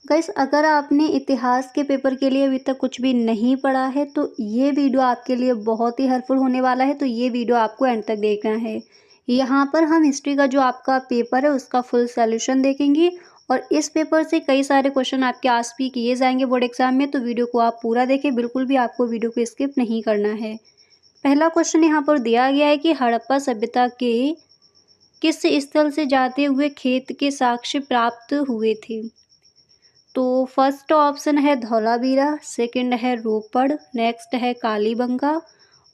Guys, अगर आपने इतिहास के पेपर के लिए अभी तक कुछ भी नहीं पढ़ा है तो ये वीडियो आपके लिए बहुत ही हेल्पफुल होने वाला है, तो ये वीडियो आपको एंड तक देखना है। यहाँ पर हम हिस्ट्री का जो आपका पेपर है उसका फुल सॉल्यूशन देखेंगे और इस पेपर से कई सारे क्वेश्चन आपके आस भी किए जाएंगे बोर्ड एग्जाम में, तो वीडियो को आप पूरा देखें, बिल्कुल भी आपको वीडियो को स्किप नहीं करना है। पहला क्वेश्चन यहाँ पर दिया गया है कि हड़प्पा सभ्यता के किस स्थल से जाते हुए खेत के साक्ष्य प्राप्त हुए थे। तो फर्स्ट ऑप्शन है धौलावीरा, सेकंड है रोपड़, नेक्स्ट है कालीबंगा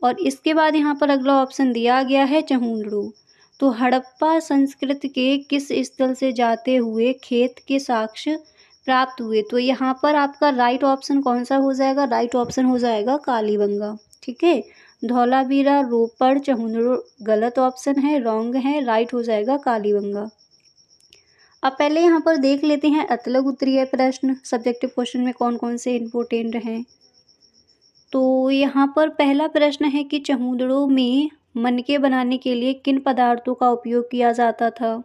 और इसके बाद यहाँ पर अगला ऑप्शन दिया गया है चहुंदड़ू। तो हड़प्पा संस्कृति के किस स्थल से जाते हुए खेत के साक्ष्य प्राप्त हुए, तो यहाँ पर आपका राइट ऑप्शन कौन सा हो जाएगा, राइट ऑप्शन हो जाएगा कालीबंगा। ठीक है, धौलावीरा, रोपड़, चहुंदड़ू गलत ऑप्शन है, रॉन्ग है, राइट हो जाएगा कालीबंगा। अब पहले यहाँ पर देख लेते हैं अतलग उत्तरीय प्रश्न सब्जेक्टिव क्वेश्चन में कौन कौन से इम्पोर्टेंट हैं। तो यहाँ पर पहला प्रश्न है कि चहुंदड़ों में मनके बनाने के लिए किन पदार्थों का उपयोग किया जाता था।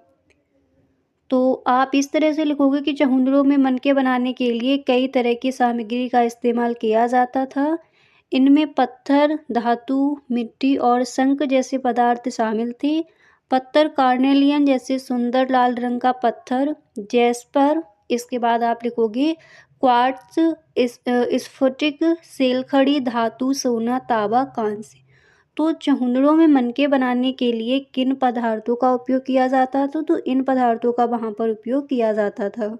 तो आप इस तरह से लिखोगे कि चहुंदड़ों में मनके बनाने के लिए कई तरह की सामग्री का इस्तेमाल किया जाता था। इनमें पत्थर, धातु, मिट्टी और शंख जैसे पदार्थ शामिल थे। पत्थर कार्नेलियन जैसे सुंदर लाल रंग का पत्थर, जैस्पर, इसके बाद आप लिखोगे क्वार्ट्ज, स्फटिक, सेलखड़ी धातु, सोना, तांबा, कांस्य। तो चहुंदड़ों में मनके बनाने के लिए किन पदार्थों का उपयोग किया जाता था, तो इन पदार्थों का वहाँ पर उपयोग किया जाता था।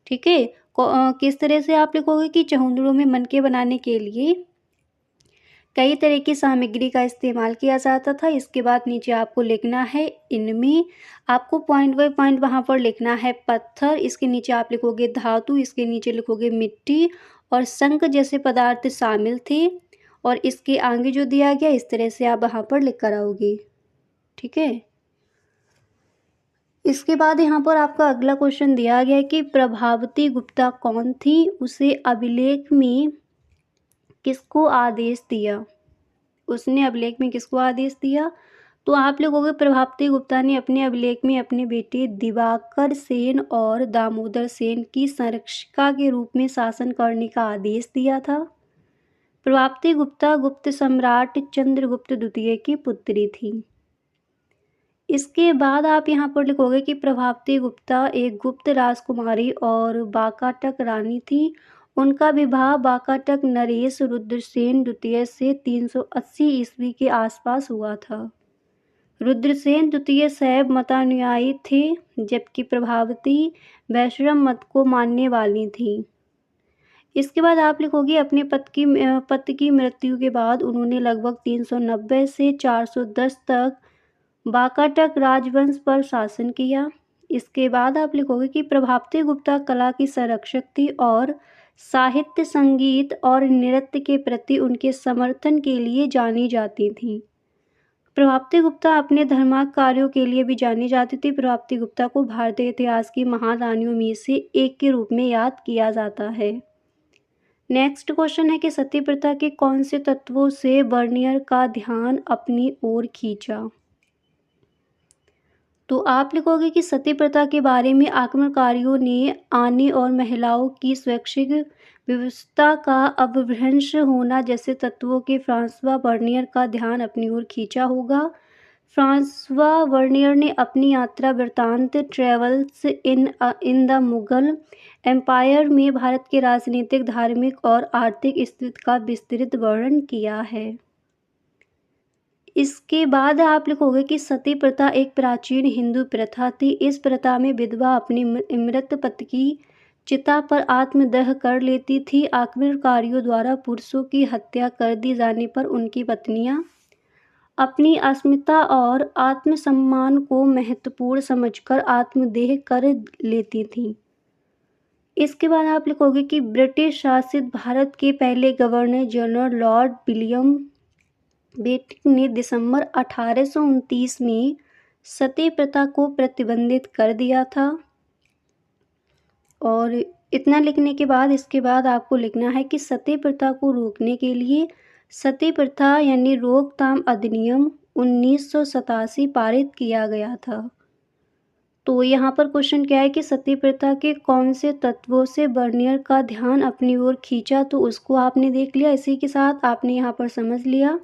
ठीक है, किस तरह से आप लिखोगे कि चहुंदड़ों में मनके बनाने के लिए कई तरह की सामग्री का इस्तेमाल किया जाता था। इसके बाद नीचे आपको लिखना है, इनमें आपको पॉइंट बाय पॉइंट वहाँ पर लिखना है पत्थर, इसके नीचे आप लिखोगे धातु, इसके नीचे लिखोगे मिट्टी और शंख जैसे पदार्थ शामिल थे और इसके आगे जो दिया गया इस तरह से आप वहाँ पर लिख कर आओगे। ठीक है, इसके बाद यहाँ पर आपका अगला क्वेश्चन दिया गया है कि प्रभावती गुप्ता कौन थी, उसे अभिलेख में किसको आदेश दिया, उसने अभिलेख में किसको आदेश दिया। तो आप लिखोगे प्रभावती गुप्ता ने अपने अभिलेख में अपने बेटे दिवाकर सेन और दामोदर सेन की संरक्षिका के रूप में शासन करने का आदेश दिया था। प्रभावती गुप्ता गुप्त सम्राट चंद्रगुप्त द्वितीय की पुत्री थी। इसके बाद आप यहाँ पर लिखोगे कि प्रभावती गुप्ता एक गुप्त राजकुमारी और बाकाटक रानी थी। उनका विवाह बाकाटक नरेश रुद्रसेन द्वितीय से 380 ईस्वी के आसपास हुआ था। रुद्रसेन द्वितीय शैव मतानुयायी थे जबकि प्रभावती वैष्णव मत को मानने वाली थी। इसके बाद आप लिखोगे अपने पति की मृत्यु के बाद उन्होंने लगभग 390 से 410 तक बाकाटक राजवंश पर शासन किया। इसके बाद आप लिखोगे कि प्रभावती गुप्ता कला की संरक्षक थी और साहित्य, संगीत और नृत्य के प्रति उनके समर्थन के लिए जानी जाती थी। प्रभावती गुप्ता अपने धर्मार्थ कार्यों के लिए भी जानी जाती थी। प्रभावती गुप्ता को भारतीय इतिहास की महारानियों में से एक के रूप में याद किया जाता है। नेक्स्ट क्वेश्चन है कि सती प्रथा के कौन से तत्वों से बर्नियर का ध्यान अपनी ओर खींचा। तो आप लिखोगे कि सती प्रथा के बारे में आक्रमणकारियों ने आने और महिलाओं की स्वैच्छिक व्यवस्था का अपभ्रंश होना जैसे तत्वों के फ्रांसवा बर्नियर का ध्यान अपनी ओर खींचा होगा। फ्रांसवा बर्नियर ने अपनी यात्रा वृत्तांत Travels in the Mughal Empire में भारत के राजनीतिक, धार्मिक और आर्थिक स्थिति का विस्तृत वर्णन किया है। इसके बाद आप लिखोगे कि सती प्रथा एक प्राचीन हिंदू प्रथा थी। इस प्रथा में विधवा अपने मृत पति की चिता पर आत्मदह कर लेती थी। आक्रमणकारियों द्वारा पुरुषों की हत्या कर दी जाने पर उनकी पत्नियां अपनी अस्मिता और आत्मसम्मान को महत्वपूर्ण समझकर आत्मदेह कर लेती थीं। इसके बाद आप लिखोगे कि ब्रिटिश शासित भारत के पहले governor general Lord William Bentinck ने दिसंबर 1829 में सती प्रथा को प्रतिबंधित कर दिया था। और इतना लिखने के बाद इसके बाद आपको लिखना है कि सती प्रथा को रोकने के लिए सती प्रथा यानी रोकथाम अधिनियम 1987 पारित किया गया था। तो यहाँ पर क्वेश्चन क्या है कि सती प्रथा के कौन से तत्वों से बर्नियर का ध्यान अपनी ओर खींचा, तो उसको आपने देख लिया। इसी के साथ आपने यहाँ पर समझ लिया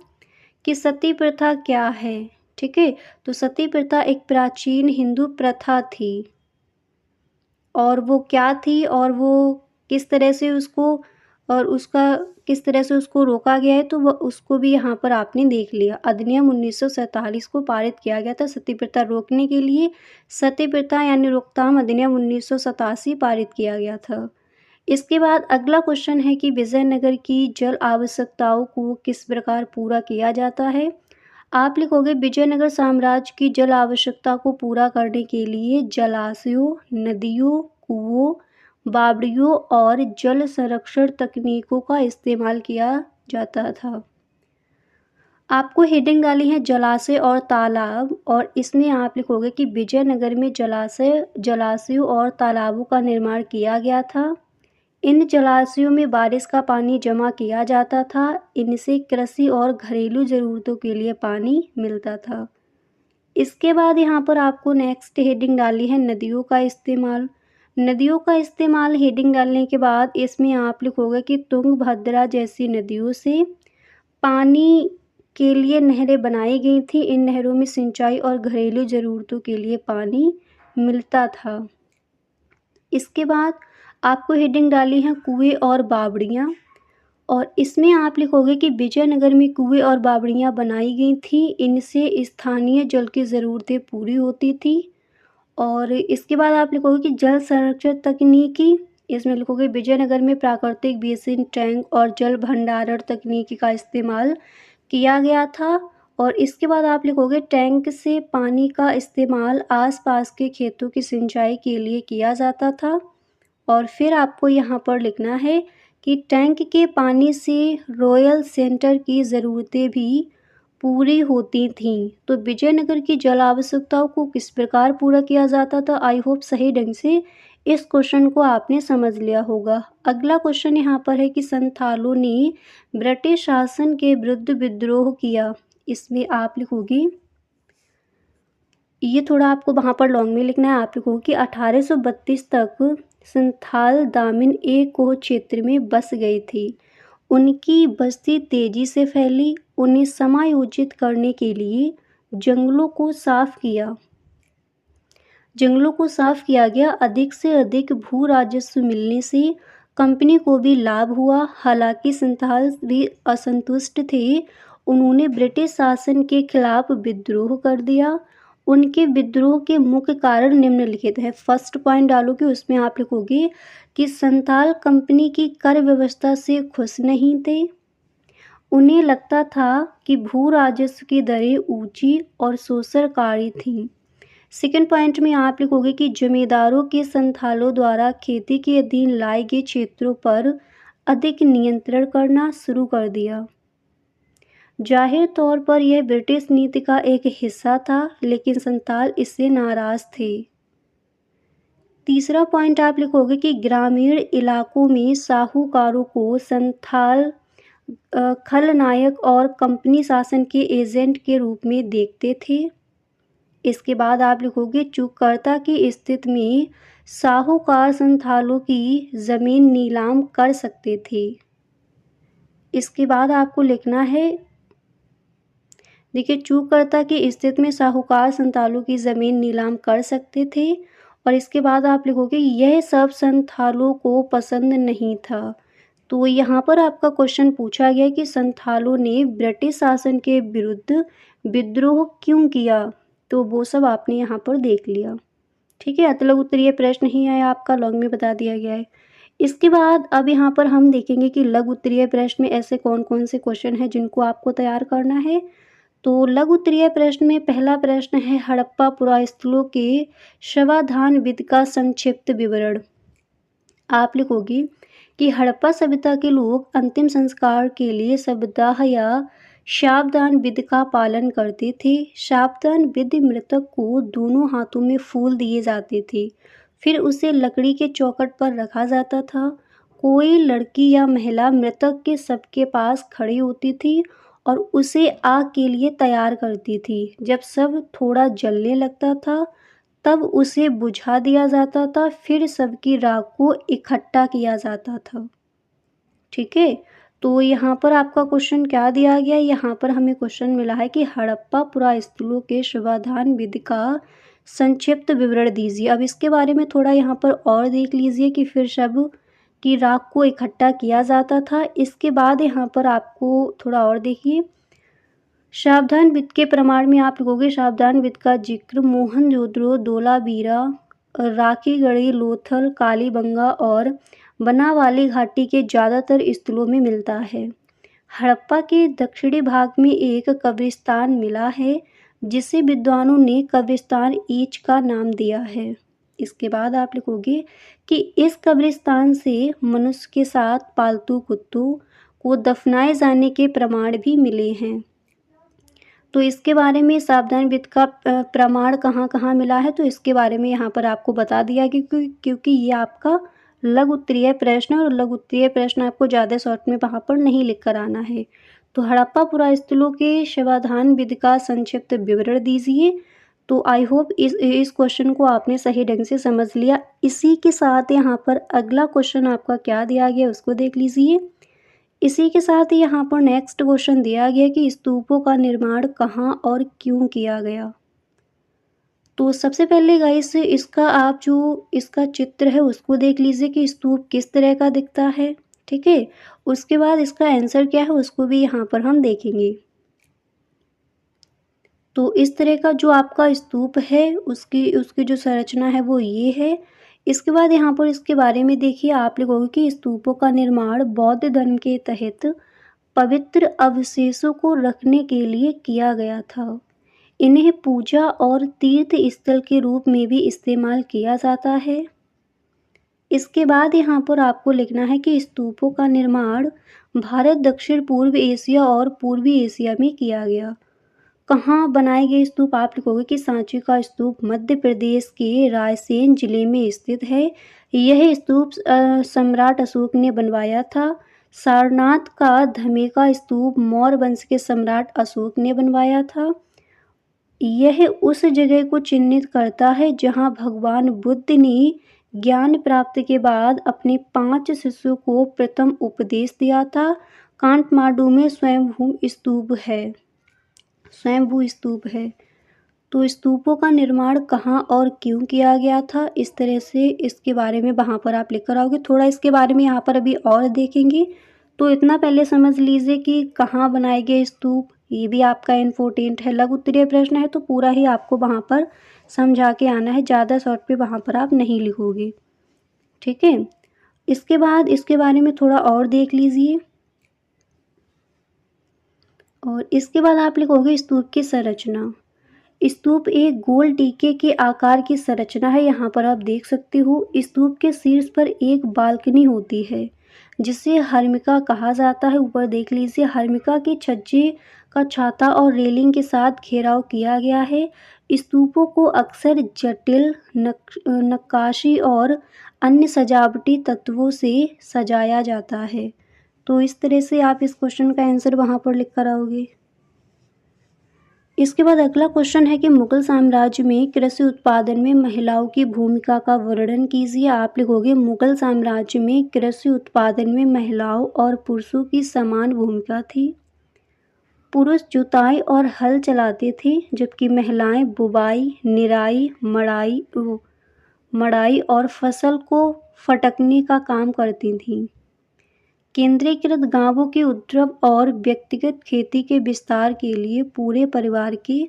कि सती प्रथा क्या है। ठीक है, तो सती प्रथा एक प्राचीन हिंदू प्रथा थी, और वो क्या थी और वो किस तरह से उसको और उसका किस तरह से उसको रोका गया है, तो वह उसको भी यहाँ पर आपने देख लिया। अधिनियम 1947 को पारित किया गया था सती प्रथा रोकने के लिए। सती प्रथा यानी रोकथाम अधिनियम 1987 पारित किया गया था। इसके बाद अगला क्वेश्चन है कि विजयनगर की जल आवश्यकताओं को किस प्रकार पूरा किया जाता है। आप लिखोगे विजयनगर साम्राज्य की जल आवश्यकता को पूरा करने के लिए जलाशयों, नदियों, कुओं, बावड़ियों और जल संरक्षण तकनीकों का इस्तेमाल किया जाता था। आपको हेडिंग डाली है जलाशय और तालाब, और इसमें आप लिखोगे कि विजयनगर में जलाशयों और तालाबों का निर्माण किया गया था। इन जलाशयों में बारिश का पानी जमा किया जाता था। इनसे कृषि और घरेलू ज़रूरतों के लिए पानी मिलता था। इसके बाद यहाँ पर आपको नेक्स्ट हेडिंग डाली है नदियों का इस्तेमाल। नदियों का इस्तेमाल हेडिंग डालने के बाद इसमें आप लिखोगे कि तुंगभद्रा जैसी नदियों से पानी के लिए नहरें बनाई गई थी। इन नहरों में सिंचाई और घरेलू ज़रूरतों के लिए पानी मिलता था। इसके बाद आपको हेडिंग डाली है कुएं और बावड़ियाँ, और इसमें आप लिखोगे कि विजयनगर में कुएं और बावड़ियाँ बनाई गई थी। इनसे स्थानीय जल की ज़रूरतें पूरी होती थी। और इसके बाद आप लिखोगे कि जल संरक्षण तकनीकी, इसमें लिखोगे विजयनगर में प्राकृतिक बेसिन टैंक और जल भंडारण तकनीकी का इस्तेमाल किया गया था। और इसके बाद आप लिखोगे टैंक से पानी का इस्तेमाल आसपास के खेतों की सिंचाई के लिए किया जाता था। और फिर आपको यहाँ पर लिखना है कि टैंक के पानी से रॉयल सेंटर की ज़रूरतें भी पूरी होती थीं। तो विजयनगर की जल आवश्यकताओं को किस प्रकार पूरा किया जाता था। आई होप सही ढंग से इस क्वेश्चन को आपने समझ लिया होगा। अगला क्वेश्चन यहाँ पर है कि संथालों ने ब्रिटिश शासन के विरुद्ध विद्रोह किया। इसमें आप लिखोगी, ये थोड़ा आपको वहाँ पर लॉन्ग में लिखना है। आप लिखोगे कि 1832 तक संथाल दामिन ए कोह क्षेत्र में बस गई थी। उनकी बस्ती तेजी से फैली। उन्हें समायोजित करने के लिए जंगलों को साफ किया गया। अधिक से अधिक भू राजस्व मिलने से कंपनी को भी लाभ हुआ। हालांकि संथाल भी असंतुष्ट थे। उन्होंने ब्रिटिश शासन के खिलाफ विद्रोह कर दिया। उनके विद्रोह के मुख्य कारण निम्नलिखित हैं। फर्स्ट पॉइंट डालोगे, उसमें आप लिखोगे कि संथाल कंपनी की कर व्यवस्था से खुश नहीं थे। उन्हें लगता था कि भू राजस्व की दरें ऊंची और शोषणकारी थीं। सेकेंड पॉइंट में आप लिखोगे कि जमींदारों के संथालों द्वारा खेती के अधीन लाए गए क्षेत्रों पर अधिक नियंत्रण करना शुरू कर दिया। जाहिर तौर पर यह ब्रिटिश नीति का एक हिस्सा था, लेकिन संथाल इससे नाराज थे। तीसरा पॉइंट आप लिखोगे कि ग्रामीण इलाकों में साहूकारों को संथाल खलनायक और कंपनी शासन के एजेंट के रूप में देखते थे। इसके बाद आप लिखोगे चूककर्ता की स्थिति में साहूकार संथालों की ज़मीन नीलाम कर सकते थे। इसके बाद आपको लिखना है, देखिए चूककर्ता की स्थिति में साहूकार संथालों की ज़मीन नीलाम कर सकते थे। और इसके बाद आप लिखोगे यह सब संथालों को पसंद नहीं था। तो यहाँ पर आपका क्वेश्चन पूछा गया कि संथालों ने ब्रिटिश शासन के विरुद्ध विद्रोह क्यों किया, तो वो सब आपने यहाँ पर देख लिया। ठीक है, अतलग उत्तरीय प्रश्न ही है, आपका लॉन्ग में बता दिया गया है। इसके बाद अब यहाँ पर हम देखेंगे कि लघु उत्तरीय प्रश्न में ऐसे कौन कौन से क्वेश्चन हैं जिनको आपको तैयार करना है। तो लघु उत्तरीय प्रश्न में पहला प्रश्न है हड़प्पा पुरास्थलों के शवाधान विधि का संक्षिप्त विवरण। आप लिखोगी कि हड़प्पा सभ्यता के लोग अंतिम संस्कार के लिए शवदाह या शावदान विधि का पालन करते थे। शावदान विधि मृतक को दोनों हाथों में फूल दिए जाते थे, फिर उसे लकड़ी के चौखट पर रखा जाता था। कोई लड़की या महिला मृतक के शव के पास खड़ी होती थी और उसे आग के लिए तैयार करती थी। जब शव थोड़ा जलने लगता था तब उसे बुझा दिया जाता था, फिर सबकी राख को इकट्ठा किया जाता था। ठीक है? तो यहाँ पर आपका क्वेश्चन क्या दिया गया है? यहाँ पर हमें क्वेश्चन मिला है कि हड़प्पा पुरास्थलों के शवदाह विधि का संक्षिप्त विवरण दीजिए। अब इसके बारे में थोड़ा यहाँ पर और देख लीजिए कि फिर शव की राख को इकट्ठा किया जाता था। इसके बाद यहाँ पर आपको थोड़ा और देखिए, सावधान वित्त के प्रमाण में आप लिखोगे सावधान वित्त का जिक्र मोहनजोदड़ो, धोलावीरा, राखीगढ़ी, लोथल, कालीबंगा और बनावाली घाटी के ज़्यादातर स्थलों में मिलता है। हड़प्पा के दक्षिणी भाग में एक कब्रिस्तान मिला है जिसे विद्वानों ने कब्रिस्तान ईच का नाम दिया है। इसके बाद आप लिखोगे कि इस कब्रिस्तान से मनुष्य के साथ पालतू कुत्तों को दफनाए जाने के प्रमाण भी मिले हैं। तो इसके बारे में सावधान वित्त का प्रमाण कहाँ कहाँ मिला है, तो इसके बारे में यहाँ पर आपको बता दिया क्योंकि ये आपका लघु उत्तरीय प्रश्न है और लघु उत्तरीय प्रश्न आपको ज़्यादा शॉर्ट में वहाँ पर नहीं लिख कर आना है। तो हड़प्पा पुरास्थलों के शवदाह विधि का संक्षिप्त विवरण दीजिए। तो आई होप इस क्वेश्चन को आपने सही ढंग से समझ लिया। इसी के साथ यहाँ पर अगला क्वेश्चन आपका क्या दिया गया उसको देख लीजिए। इसी के साथ ही यहाँ पर नेक्स्ट क्वेश्चन दिया गया कि स्तूपों का निर्माण कहाँ और क्यों किया गया। तो सबसे पहले गाइस इसका आप जो इसका चित्र है उसको देख लीजिए कि स्तूप किस तरह का दिखता है। ठीक है, उसके बाद इसका आंसर क्या है उसको भी यहाँ पर हम देखेंगे। तो इस तरह का जो आपका स्तूप है उसकी जो संरचना है वो ये है। इसके बाद यहाँ पर इसके बारे में देखिए, आप लिखोगे कि स्तूपों का निर्माण बौद्ध धर्म के तहत पवित्र अवशेषों को रखने के लिए किया गया था। इन्हें पूजा और तीर्थ स्थल के रूप में भी इस्तेमाल किया जाता है। इसके बाद यहाँ पर आपको लिखना है कि स्तूपों का निर्माण भारत, दक्षिण पूर्व एशिया और पूर्वी एशिया में किया गया। कहाँ बनाए गए स्तूप, आप लिखोगे कि सांची का स्तूप मध्य प्रदेश के रायसेन जिले में स्थित है। यह स्तूप सम्राट अशोक ने बनवाया था। सारनाथ का धमेका स्तूप मौर्य वंश के सम्राट अशोक ने बनवाया था। यह उस जगह को चिन्हित करता है जहाँ भगवान बुद्ध ने ज्ञान प्राप्ति के बाद अपने 5 शिष्यों को प्रथम उपदेश दिया था। काठमांडू में स्वयंभू स्तूप है। तो स्तूपों का निर्माण कहाँ और क्यों किया गया था, इस तरह से इसके बारे में वहाँ पर आप लिख कर आओगे। थोड़ा इसके बारे में यहाँ पर अभी और देखेंगे। तो इतना पहले समझ लीजिए कि कहाँ बनाए गए स्तूप, ये भी आपका इम्पोर्टेंट है। लघु उत्तरीय प्रश्न है तो पूरा ही आपको वहाँ पर समझा के आना है, ज़्यादा शॉर्ट पे वहाँ पर आप नहीं लिखोगे। ठीक है, इसके बाद इसके बारे में थोड़ा और देख लीजिए और इसके बाद आप लिखोगे स्तूप की संरचना। स्तूप एक गोल टीके के आकार की संरचना है, यहाँ पर आप देख सकते हो। स्तूप के शीर्ष पर एक बालकनी होती है जिसे हर्मिका कहा जाता है। ऊपर देख लीजिए, हर्मिका के छज्जे का छाता और रेलिंग के साथ घेराव किया गया है। स्तूपों को अक्सर जटिल नक्काशी और अन्य सजावटी तत्वों से सजाया जाता है। तो इस तरह से आप इस क्वेश्चन का आंसर वहाँ पर लिख कर आओगे। इसके बाद अगला क्वेश्चन है कि मुगल साम्राज्य में कृषि उत्पादन में महिलाओं की भूमिका का वर्णन कीजिए। आप लिखोगे मुगल साम्राज्य में कृषि उत्पादन में महिलाओं और पुरुषों की समान भूमिका थी। पुरुष जुताई और हल चलाते थे जबकि महिलाएं बुवाई, निराई, मड़ाई और फसल को फटकने का काम करती थीं। केंद्रीकृत गांवों के उद्भव और व्यक्तिगत खेती के विस्तार के लिए पूरे परिवार के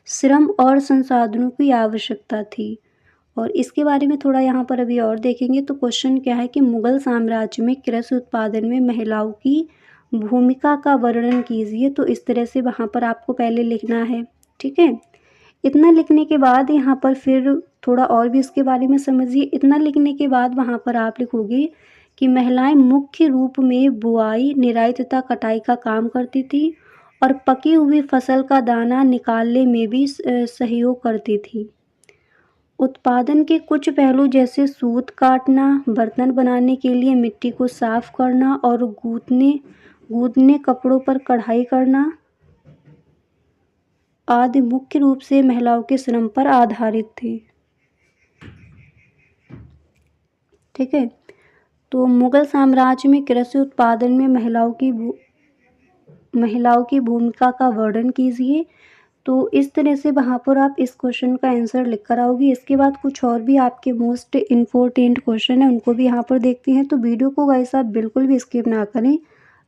श्रम और संसाधनों की आवश्यकता थी। और इसके बारे में थोड़ा यहाँ पर अभी और देखेंगे। तो क्वेश्चन क्या है कि मुगल साम्राज्य में कृषि उत्पादन में महिलाओं की भूमिका का वर्णन कीजिए। तो इस तरह से वहाँ पर आपको पहले लिखना है। ठीक है, इतना लिखने के बाद यहाँ पर फिर थोड़ा और भी इसके बारे में समझिए। इतना लिखने के बाद वहाँ पर आप लिखोगे कि महिलाएं मुख्य रूप में बुआई, निराई तथा कटाई का काम करती थी और पकी हुई फसल का दाना निकालने में भी सहयोग करती थी। उत्पादन के कुछ पहलू जैसे सूत काटना, बर्तन बनाने के लिए मिट्टी को साफ करना और गूंथने कपड़ों पर कढ़ाई करना आदि मुख्य रूप से महिलाओं के श्रम पर आधारित थे। ठीक है। तो मुगल साम्राज्य में कृषि उत्पादन में महिलाओं की भूमिका का वर्णन कीजिए। तो इस तरह से वहाँ पर आप इस क्वेश्चन का आंसर लिख कर आओगे। इसके बाद कुछ और भी आपके मोस्ट इम्पोर्टेंट क्वेश्चन है, उनको भी यहाँ पर देखते हैं। तो वीडियो को गाइस आप बिल्कुल भी स्किप ना करें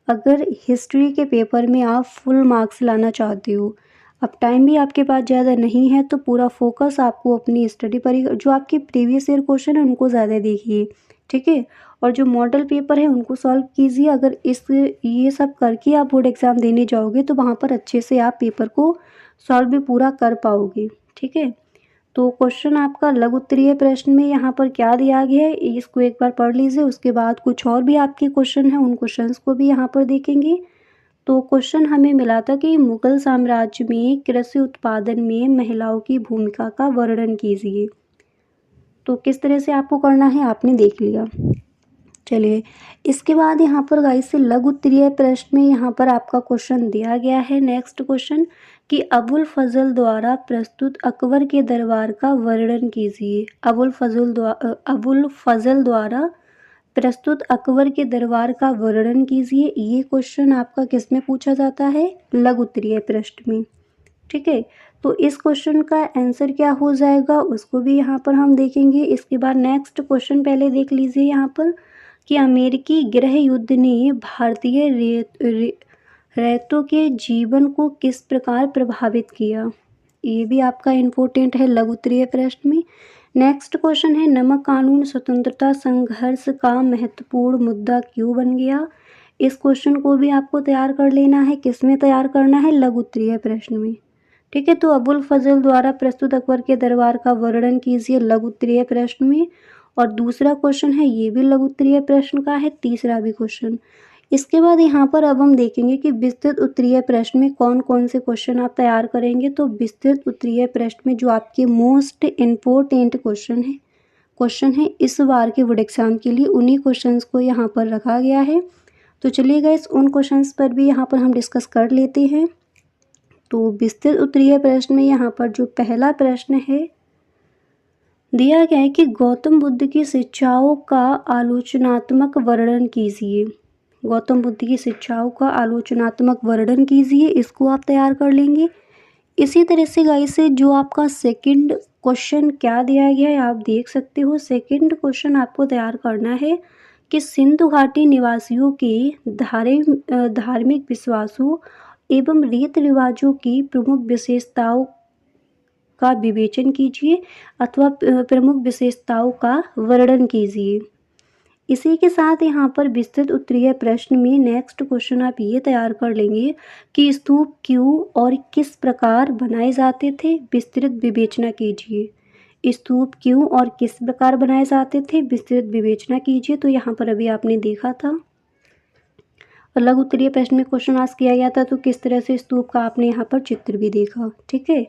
अगर हिस्ट्री के पेपर में आप फुल मार्क्स लाना चाहते हो। अब टाइम भी आपके पास ज़्यादा नहीं है, तो पूरा फोकस आपको अपनी स्टडी पर ही, जो आपके प्रीवियस ईयर क्वेश्चन है उनको ज़्यादा देखिए, ठीक है। और जो मॉडल पेपर है उनको सॉल्व कीजिए। अगर ये सब करके आप बोर्ड एग्ज़ाम देने जाओगे तो वहाँ पर अच्छे से आप पेपर को सॉल्व भी पूरा कर पाओगे, ठीक है। तो क्वेश्चन आपका लघु उत्तरीय प्रश्न में यहाँ पर क्या दिया गया है इसको एक बार पढ़ लीजिए। उसके बाद कुछ और भी आपके क्वेश्चन हैं, उन क्वेश्चंस को भी यहाँ पर देखेंगे। तो क्वेश्चन हमें मिला था कि मुगल साम्राज्य में कृषि उत्पादन में महिलाओं की भूमिका का वर्णन कीजिए। तो किस तरह से आपको करना है आपने देख लिया। चलिए, इसके बाद यहाँ पर गाइस से लघु उत्तरीय प्रश्न में यहाँ पर आपका क्वेश्चन दिया गया है। नेक्स्ट क्वेश्चन कि अबुल फजल द्वारा प्रस्तुत अकबर के दरबार का वर्णन कीजिए। अबुल फजल द्वारा प्रस्तुत अकबर के दरबार का वर्णन कीजिए। ये क्वेश्चन आपका किस में पूछा जाता है? लघु उत्तरीय प्रश्न में, ठीक है। तो इस क्वेश्चन का आंसर क्या हो जाएगा उसको भी यहाँ पर हम देखेंगे। इसके बाद नेक्स्ट क्वेश्चन पहले देख लीजिए यहाँ पर कि अमेरिकी गृह युद्ध ने भारतीय रैयतों के जीवन को किस प्रकार प्रभावित किया। ये भी आपका इम्पोर्टेंट है लघु उत्तरीय प्रश्न में। नेक्स्ट क्वेश्चन है नमक कानून स्वतंत्रता संघर्ष का महत्वपूर्ण मुद्दा क्यों बन गया। इस क्वेश्चन को भी आपको तैयार कर लेना है। किस में तैयार करना है? लघु उत्तरीय प्रश्न में, ठीक है। तो अबुल फजल द्वारा प्रस्तुत अकबर के दरबार का वर्णन कीजिए लघु उत्तरीय प्रश्न में। और दूसरा क्वेश्चन है ये भी लघु उत्तरीय प्रश्न का है, तीसरा भी क्वेश्चन। इसके बाद यहाँ पर अब हम देखेंगे कि विस्तृत उत्तरीय प्रश्न में कौन कौन से क्वेश्चन आप तैयार करेंगे। तो विस्तृत उत्तरीय प्रश्न में जो आपके मोस्ट इम्पोर्टेंट क्वेश्चन है इस बार के बोर्ड एग्जाम के लिए, उन्हीं क्वेश्चंस को यहाँ पर रखा गया है। तो चलिए गाइस उन क्वेश्चंस पर भी यहाँ पर हम डिस्कस कर लेते हैं। तो विस्तृत उत्तरीय प्रश्न में यहाँ पर जो पहला प्रश्न है दिया गया है कि गौतम बुद्ध की शिक्षाओं का आलोचनात्मक वर्णन कीजिए। गौतम बुद्ध की शिक्षाओं का आलोचनात्मक वर्णन कीजिए, इसको आप तैयार कर लेंगे। इसी तरह से गाइस से जो आपका सेकंड क्वेश्चन क्या दिया गया है आप देख सकते हो। सेकंड क्वेश्चन आपको तैयार करना है कि सिंधु घाटी निवासियों के धार्मिक विश्वासों एवं रीति रिवाजों की प्रमुख विशेषताओं का विवेचन कीजिए अथवा प्रमुख विशेषताओं का वर्णन कीजिए। इसी के साथ यहाँ पर विस्तृत उत्तरीय प्रश्न में नेक्स्ट क्वेश्चन आप ये तैयार कर लेंगे कि स्तूप क्यों और किस प्रकार बनाए जाते थे, विस्तृत विवेचना कीजिए। स्तूप क्यों और किस प्रकार बनाए जाते थे, विस्तृत विवेचना कीजिए। तो यहाँ पर अभी आपने देखा था लघु उत्तरीय प्रश्न में क्वेश्चन आस्क किया गया था, तो किस तरह से स्तूप का आपने यहाँ पर चित्र भी देखा, ठीक है।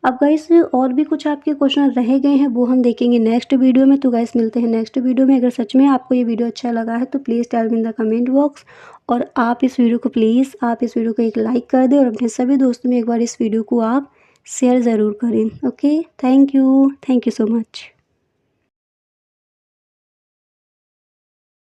अब गाइस और भी कुछ आपके क्वेश्चन रह गए हैं वो हम देखेंगे नेक्स्ट वीडियो में। तो गाइस मिलते हैं नेक्स्ट वीडियो में। अगर सच में आपको ये वीडियो अच्छा लगा है तो please tell me in the comment box. और आप इस वीडियो को एक लाइक कर दें और अपने सभी दोस्तों में एक बार इस वीडियो को आप शेयर ज़रूर करें। Okay, thank you so much.